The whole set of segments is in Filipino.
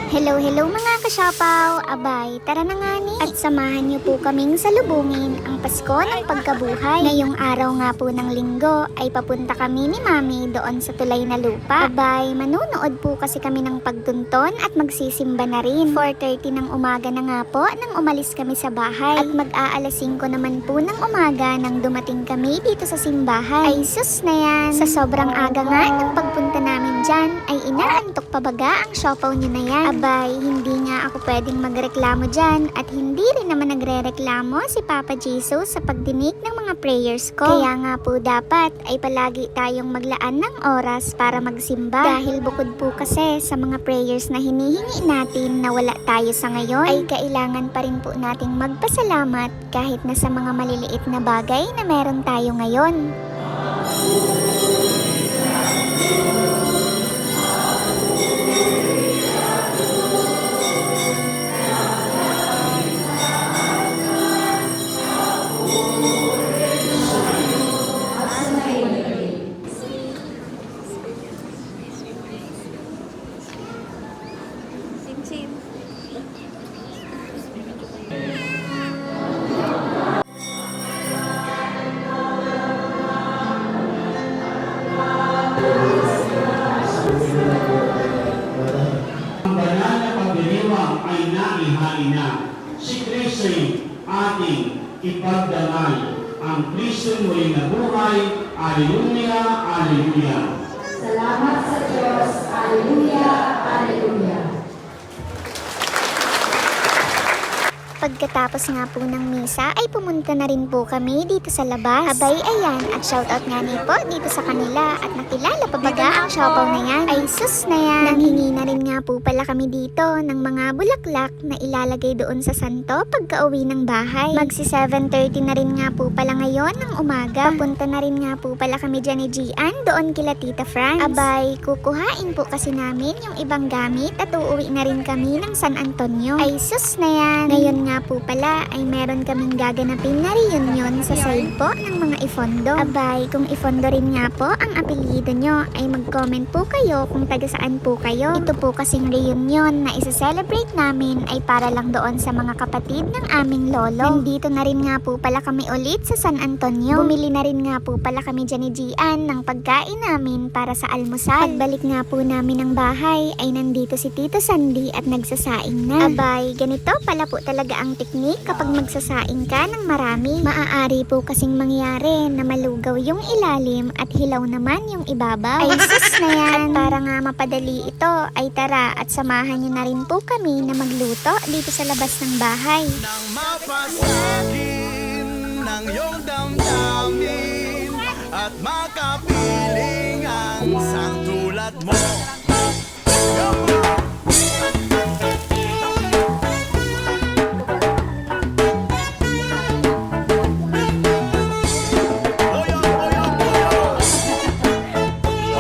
Hello, hello mga kasyapaw! Abay, tara na nga ni! At samahan niyo po kaming salubungin ang Pasko ng Pagkabuhay. Ngayong araw nga po ng linggo ay papunta kami ni Mami doon sa tulay na lupa. Abay, manunood po kasi kami ng pagtunton at magsisimba na rin. 4:30 ng umaga na nga po nang umalis kami sa bahay. At mag-aalas 5 naman po ng umaga nang dumating kami dito sa simbahan. Ay sus na yan! Sa sobrang aga nga ng pagpunta namin dyan ay inaantok pa baga ang siopaw niyo na yan. Abay, hindi nga ako pwedeng magreklamo dyan at hindi rin naman nagrereklamo si Papa Jesus sa pagdinig ng mga prayers ko. Kaya nga po dapat ay palagi tayong maglaan ng oras para magsimba dahil bukod po kasi sa mga prayers na hinihingi natin na wala tayo sa ngayon ay kailangan pa rin po nating magpasalamat kahit na sa mga maliliit na bagay na meron tayo ngayon. Ay naihali na. Si Kristo'y ating ipagdamay. Ang Kristo'y muli na buhay. Alleluia, Alleluia. Salamat sa Diyos. Alleluia, Alleluia. Pagkatapos nga po ng misa ay pumunta na rin po kami dito sa labas. Abay ayan at shoutout nga ni po dito sa kanila at nakilala pa baga ang siopaw na yan. Ay sus na yan. Nanghingi na rin nga po pala kami dito ng mga bulaklak na ilalagay doon sa santo pagka uwi ng bahay. Magsi 7:30 na rin nga po pala ngayon ng umaga. Papunta na rin nga po pala kami dyan ni Gian doon kila Tita Franz. Abay, kukuhain po kasi namin yung ibang gamit at uuwi na rin kami ng San Antonio. Ay sus na yan. Ngayon nga po pala ay meron kaming gaganapin na reunion sa side po ng mga ifondo. Abay, kung ifondo rin nga po ang apelyido nyo ay mag-comment po kayo kung taga saan po kayo. Ito po kasing reunion na isa-celebrate namin ay para lang doon sa mga kapatid ng aming lolo. Nandito na rin nga po pala kami ulit sa San Antonio. Bumili na rin nga po pala kami dyan ni Gian ng pagkain namin para sa almusal. Pagbalik nga po namin ng bahay ay nandito si Tito Sandy at nagsasaing na. Abay, ganito pala po talaga ang teknik kapag magsasaing ka ng marami. Maaari po kasing mangyari na malugaw yung ilalim at hilaw naman yung ibabaw. Ay sus na yan! At para nga mapadali ito ay tara at samahan nyo na rin po kami na magluto dito sa labas ng bahay. Nang mapasakin ng iyong damdamin at makapiling ang isang tulad mo.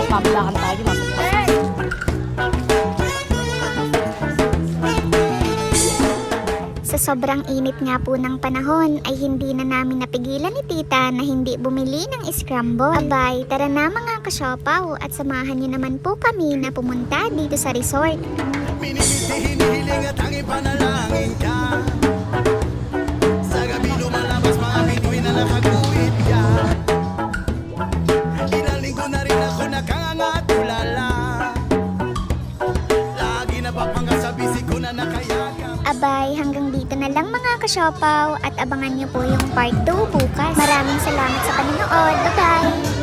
Pablakan tayo, Sa sobrang init nga po ng panahon ay hindi na namin napigilan ni Tita na hindi bumili ng scramble. Abay, tara na mga kasiopaw at samahan niyo naman po kami na pumunta dito sa resort. Hinihiling at ang ipanalangin ka. Sa gabi lumalabas mga bituin na nakaguhit ka. Ilang linggo na rin ako nakangangat ulala. Lagi napapanggap sa bisig ko na nakayagap. Abay, hanggang dito na lang mga kasiopaw at abangan niyo po yung part 2 bukas. Maraming salamat sa panonood. Bye-bye!